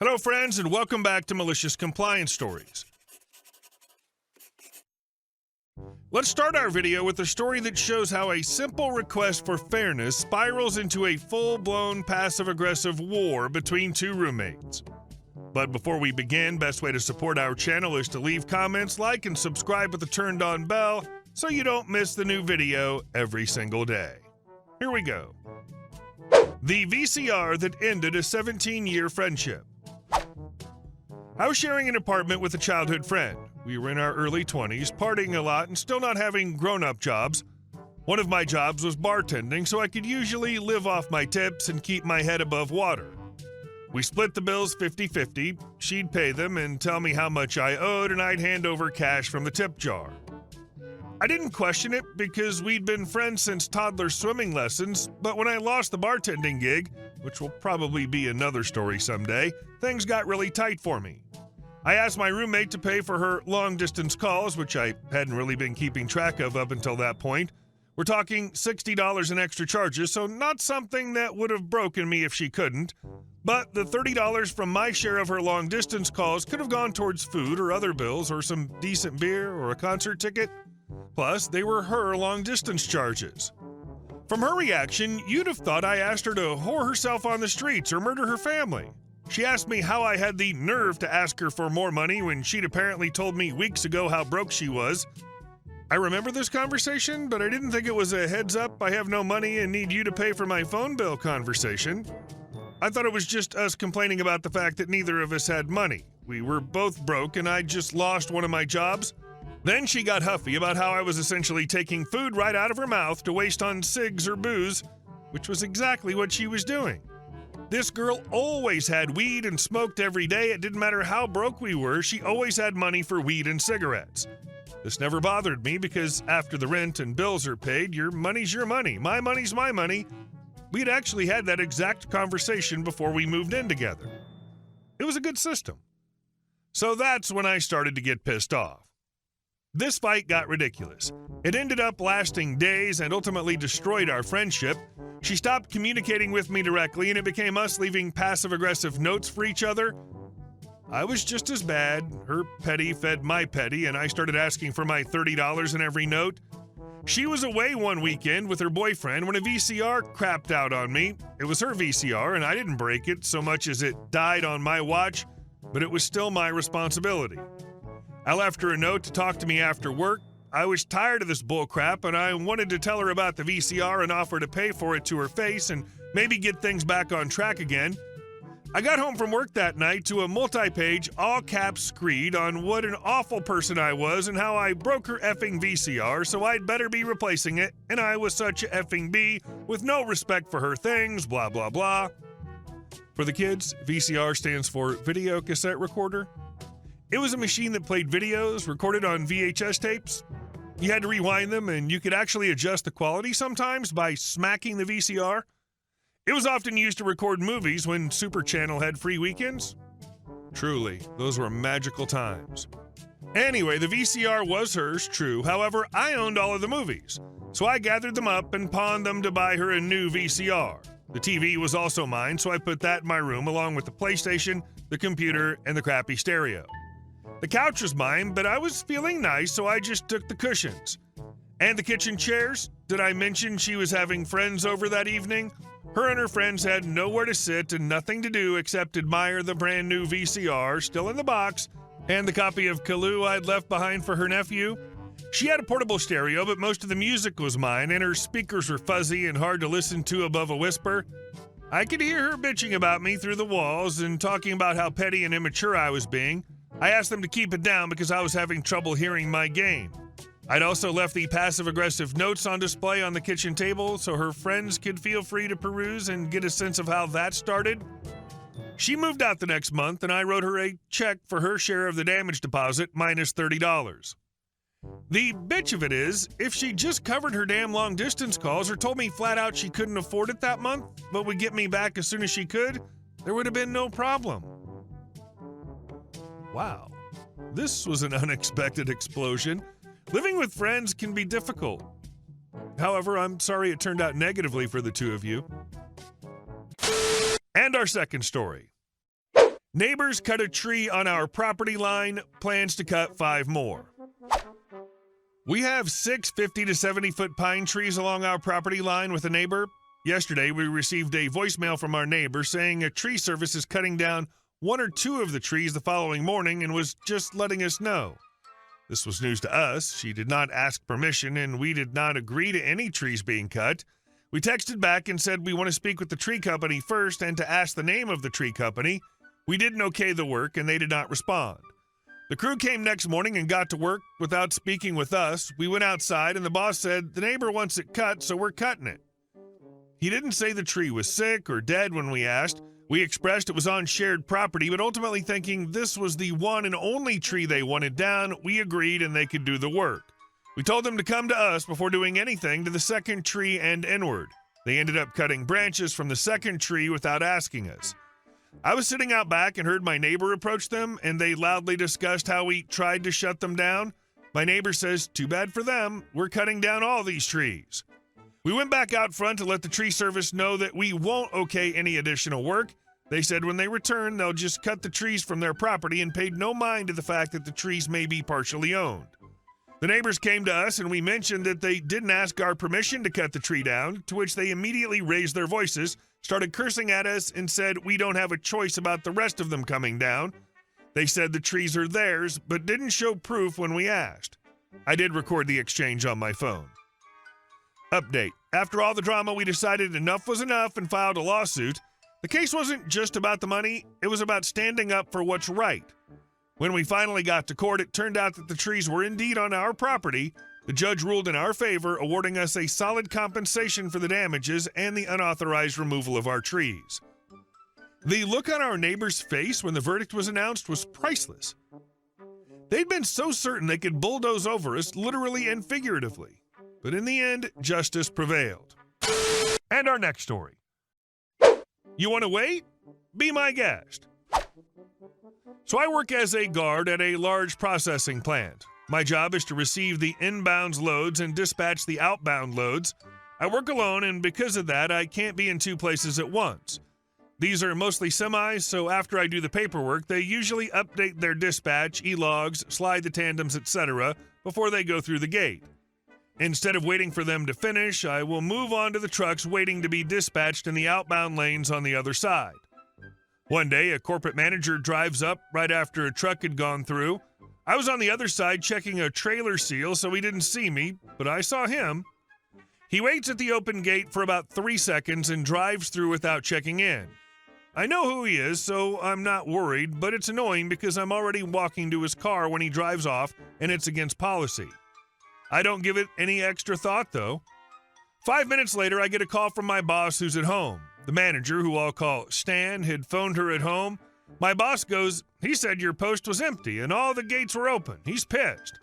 Hello, friends, and welcome back to Malicious Compliance Stories. Let's start our video with a story that shows how a simple request for fairness spirals into a full-blown passive-aggressive war between two roommates. But before we begin, best way to support our channel is to leave comments, like, and subscribe with the turned-on bell so you don't miss the new video every single day. Here we go. The VCR that ended a 17-year friendship. I was sharing an apartment with a childhood friend. We were in our early 20s, partying a lot and still not having grown-up jobs. One of my jobs was bartending, so I could usually live off my tips and keep my head above water. We split the bills 50-50. She'd pay them and tell me how much I owed, and I'd hand over cash from the tip jar. I didn't question it because we'd been friends since toddler swimming lessons, but when I lost the bartending gig, which will probably be another story someday, things got really tight for me. I asked my roommate to pay for her long-distance calls, which I hadn't really been keeping track of up until that point. We're talking $60 in extra charges, so not something that would have broken me if she couldn't. But the $30 from my share of her long-distance calls could have gone towards food or other bills or some decent beer or a concert ticket. Plus, they were her long-distance charges. From her reaction, you'd have thought I asked her to whore herself on the streets or murder her family. She asked me how I had the nerve to ask her for more money when she'd apparently told me weeks ago how broke she was. I remember this conversation, but I didn't think it was a heads-up, I have no money and need you to pay for my phone bill conversation. I thought it was just us complaining about the fact that neither of us had money. We were both broke and I'd just lost one of my jobs. Then she got huffy about how I was essentially taking food right out of her mouth to waste on cigs or booze, which was exactly what she was doing. This girl always had weed and smoked every day. It didn't matter how broke we were, she always had money for weed and cigarettes. This never bothered me because after the rent and bills are paid, your money's your money. My money's my money. We'd actually had that exact conversation before we moved in together. It was a good system. So that's when I started to get pissed off. This fight got ridiculous. It ended up lasting days and ultimately destroyed our friendship. She stopped communicating with me directly, and it became us leaving passive-aggressive notes for each other. I was just as bad. Her petty fed my petty, and I started asking for my $30 in every note. She was away one weekend with her boyfriend when a VCR crapped out on me. It was her VCR, and I didn't break it so much as it died on my watch, but it was still my responsibility. I left her a note to talk to me after work. I was tired of this bullcrap, and I wanted to tell her about the VCR and offer to pay for it to her face and maybe get things back on track again. I got home from work that night to a multi-page, all-caps screed on what an awful person I was and how I broke her effing VCR, so I'd better be replacing it, and I was such a effing bee with no respect for her things, blah, blah, blah. For the kids, VCR stands for Video Cassette Recorder. It was a machine that played videos recorded on VHS tapes. You had to rewind them, and you could actually adjust the quality sometimes by smacking the VCR. It was often used to record movies when Super Channel had free weekends. Truly, those were magical times. Anyway, the VCR was hers, true. However, I owned all of the movies, so I gathered them up and pawned them to buy her a new VCR. The TV was also mine, so I put that in my room along with the PlayStation, the computer, and the crappy stereo. The couch was mine, but I was feeling nice, so I just took the cushions. And the kitchen chairs? Did I mention she was having friends over that evening? Her and her friends had nowhere to sit and nothing to do except admire the brand new VCR, still in the box, and the copy of Kaloo I'd left behind for her nephew. She had a portable stereo, but most of the music was mine, and her speakers were fuzzy and hard to listen to above a whisper. I could hear her bitching about me through the walls and talking about how petty and immature I was being. I asked them to keep it down because I was having trouble hearing my game. I'd also left the passive-aggressive notes on display on the kitchen table so her friends could feel free to peruse and get a sense of how that started. She moved out the next month, and I wrote her a check for her share of the damage deposit minus $30. The bitch of it is, if she just covered her damn long-distance calls or told me flat out she couldn't afford it that month but would get me back as soon as she could, there would have been no problem. Wow, this was an unexpected explosion. Living with friends can be difficult. However, I'm sorry it turned out negatively for the two of you. And our second story. Neighbors cut a tree on our property line, plans to cut 5 more. We have 6 50 to 70-foot pine trees along our property line with a neighbor. Yesterday, we received a voicemail from our neighbor saying a tree service is cutting down 1 or 2 of the trees the following morning and was just letting us know. This was news to us. She did not ask permission, and we did not agree to any trees being cut. We texted back and said we want to speak with the tree company first and to ask the name of the tree company. We didn't okay the work, and they did not respond. The crew came next morning and got to work without speaking with us. We went outside, and the boss said, the neighbor wants it cut, so we're cutting it. He didn't say the tree was sick or dead when we asked. We expressed it was on shared property, but ultimately thinking this was the one and only tree they wanted down, we agreed and they could do the work. We told them to come to us before doing anything to the second tree and inward. They ended up cutting branches from the second tree without asking us. I was sitting out back and heard my neighbor approach them, and they loudly discussed how we tried to shut them down. My neighbor says, too bad for them, we're cutting down all these trees. We went back out front to let the tree service know that we won't okay any additional work. They said when they return, they'll just cut the trees from their property and paid no mind to the fact that the trees may be partially owned. The neighbors came to us and we mentioned that they didn't ask our permission to cut the tree down, to which they immediately raised their voices, started cursing at us, and said we don't have a choice about the rest of them coming down. They said the trees are theirs, but didn't show proof when we asked. I did record the exchange on my phone. Update. After all the drama, we decided enough was enough and filed a lawsuit. The case wasn't just about the money, it was about standing up for what's right. When we finally got to court, it turned out that the trees were indeed on our property. The judge ruled in our favor, awarding us a solid compensation for the damages and the unauthorized removal of our trees. The look on our neighbor's face when the verdict was announced was priceless. They'd been so certain they could bulldoze over us, literally and figuratively. But in the end, justice prevailed. And our next story. You want to wait? Be my guest. So I work as a guard at a large processing plant. My job is to receive the inbound loads and dispatch the outbound loads. I work alone, and because of that, I can't be in 2 places at once. These are mostly semis, so after I do the paperwork, they usually update their dispatch, e-logs, slide the tandems, etc. before they go through the gate. Instead of waiting for them to finish, I will move on to the trucks waiting to be dispatched in the outbound lanes on the other side. One day, a corporate manager drives up right after a truck had gone through. I was on the other side checking a trailer seal, so he didn't see me, but I saw him. He waits at the open gate for about 3 seconds and drives through without checking in. I know who he is, so I'm not worried, but it's annoying because I'm already walking to his car when he drives off, and it's against policy. I don't give it any extra thought, though. 5 minutes later, I get a call from my boss who's at home. The manager, who I'll call Stan, had phoned her at home. My boss goes, he said your post was empty and all the gates were open. He's pissed.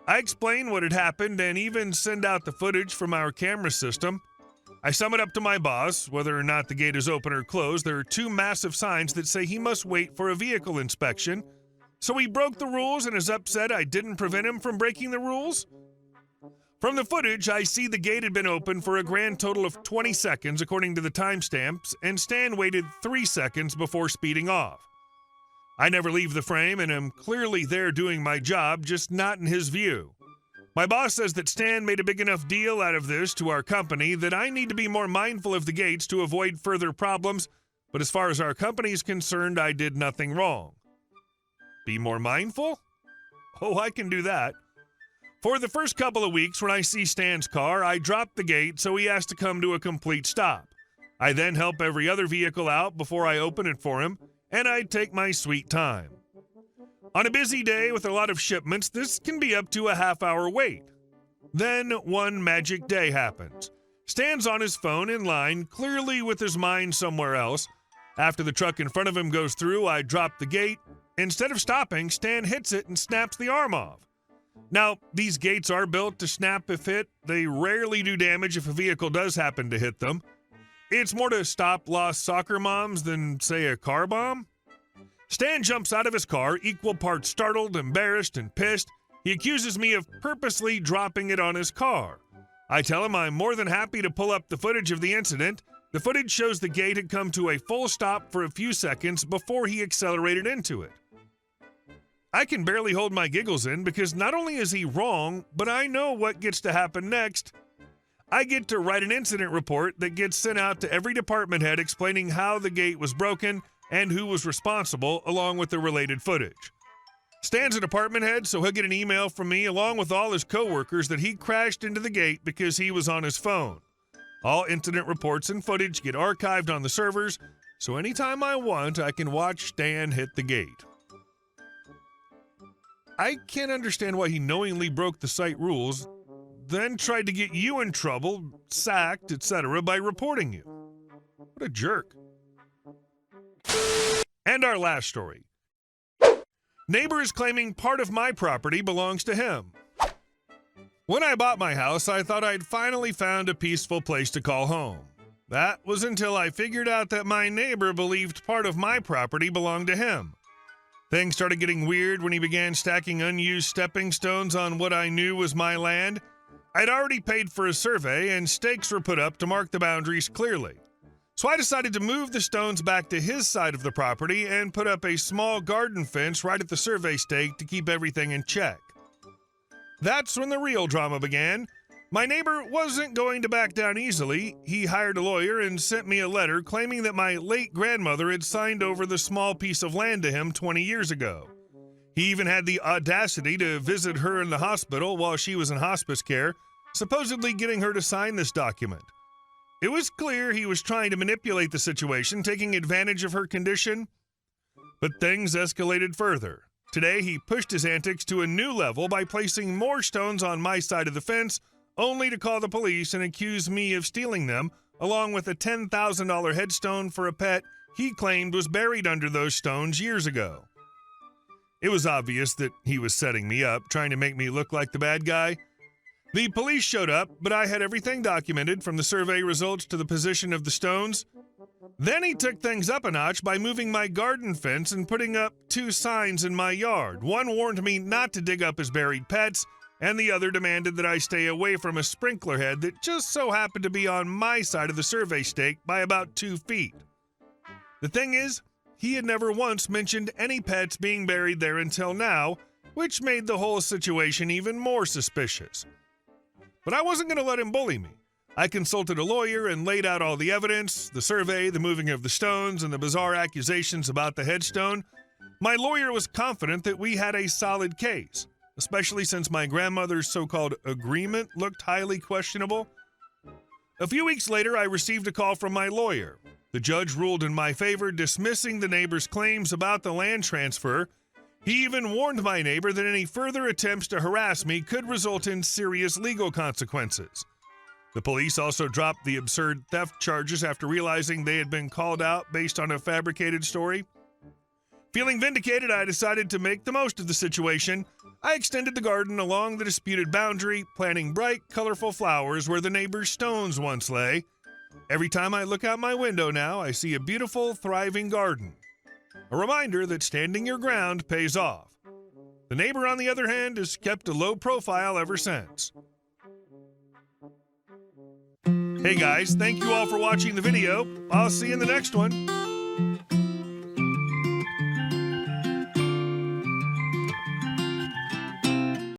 I explain what had happened and even send out the footage from our camera system. I sum it up to my boss. Whether or not the gate is open or closed, there are 2 massive signs that say he must wait for a vehicle inspection. So he broke the rules and is upset I didn't prevent him from breaking the rules? From the footage, I see the gate had been open for a grand total of 20 seconds according to the timestamps, and Stan waited 3 seconds before speeding off. I never leave the frame and am clearly there doing my job, just not in his view. My boss says that Stan made a big enough deal out of this to our company that I need to be more mindful of the gates to avoid further problems, but as far as our company is concerned, I did nothing wrong. Be more mindful? Oh, I can do that. For the first couple of weeks when I see Stan's car, I drop the gate so he has to come to a complete stop. I then help every other vehicle out before I open it for him, and I take my sweet time. On a busy day with a lot of shipments, this can be up to a half-hour wait. Then one magic day happens. Stan's on his phone in line, clearly with his mind somewhere else. After the truck in front of him goes through, I drop the gate. Instead of stopping, Stan hits it and snaps the arm off. Now, these gates are built to snap if hit. They rarely do damage if a vehicle does happen to hit them. It's more to stop lost soccer moms than, say, a car bomb. Stan jumps out of his car, equal parts startled, embarrassed, and pissed. He accuses me of purposely dropping it on his car. I tell him I'm more than happy to pull up the footage of the incident. The footage shows the gate had come to a full stop for a few seconds before he accelerated into it. I can barely hold my giggles in because not only is he wrong, but I know what gets to happen next. I get to write an incident report that gets sent out to every department head explaining how the gate was broken and who was responsible, along with the related footage. Stan's a department head, so he'll get an email from me along with all his coworkers that he crashed into the gate because he was on his phone. All incident reports and footage get archived on the servers, so anytime I want, I can watch Stan hit the gate. I can't understand why he knowingly broke the site rules, then tried to get you in trouble, sacked, etc. by reporting you. What a jerk. And our last story. Neighbor is claiming part of my property belongs to him. When I bought my house, I thought I'd finally found a peaceful place to call home. That was until I figured out that my neighbor believed part of my property belonged to him. Things started getting weird when he began stacking unused stepping stones on what I knew was my land. I'd already paid for a survey and stakes were put up to mark the boundaries clearly. So I decided to move the stones back to his side of the property and put up a small garden fence right at the survey stake to keep everything in check. That's when the real drama began. My neighbor wasn't going to back down easily. He hired a lawyer and sent me a letter claiming that my late grandmother had signed over the small piece of land to him 20 years ago. He even had the audacity to visit her in the hospital while she was in hospice care, supposedly getting her to sign this document. It was clear he was trying to manipulate the situation, taking advantage of her condition. But things escalated further. Today, he pushed his antics to a new level by placing more stones on my side of the fence, only to call the police and accuse me of stealing them, along with a $10,000 headstone for a pet he claimed was buried under those stones years ago. It was obvious that he was setting me up, trying to make me look like the bad guy. The police showed up, but I had everything documented from the survey results to the position of the stones. Then he took things up a notch by moving my garden fence and putting up 2 signs in my yard. One warned me not to dig up his buried pets, and the other demanded that I stay away from a sprinkler head that just so happened to be on my side of the survey stake by about 2 feet. The thing is, he had never once mentioned any pets being buried there until now, which made the whole situation even more suspicious. But I wasn't going to let him bully me. I consulted a lawyer and laid out all the evidence, the survey, the moving of the stones, and the bizarre accusations about the headstone. My lawyer was confident that we had a solid case, especially since my grandmother's so-called agreement looked highly questionable. A few weeks later, I received a call from my lawyer. The judge ruled in my favor, dismissing the neighbor's claims about the land transfer. He even warned my neighbor that any further attempts to harass me could result in serious legal consequences. The police also dropped the absurd theft charges after realizing they had been called out based on a fabricated story. Feeling vindicated, I decided to make the most of the situation. I extended the garden along the disputed boundary, planting bright, colorful flowers where the neighbor's stones once lay. Every time I look out my window now, I see a beautiful, thriving garden. A reminder that standing your ground pays off. The neighbor, on the other hand, has kept a low profile ever since. Hey guys, thank you all for watching the video. I'll see you in the next one.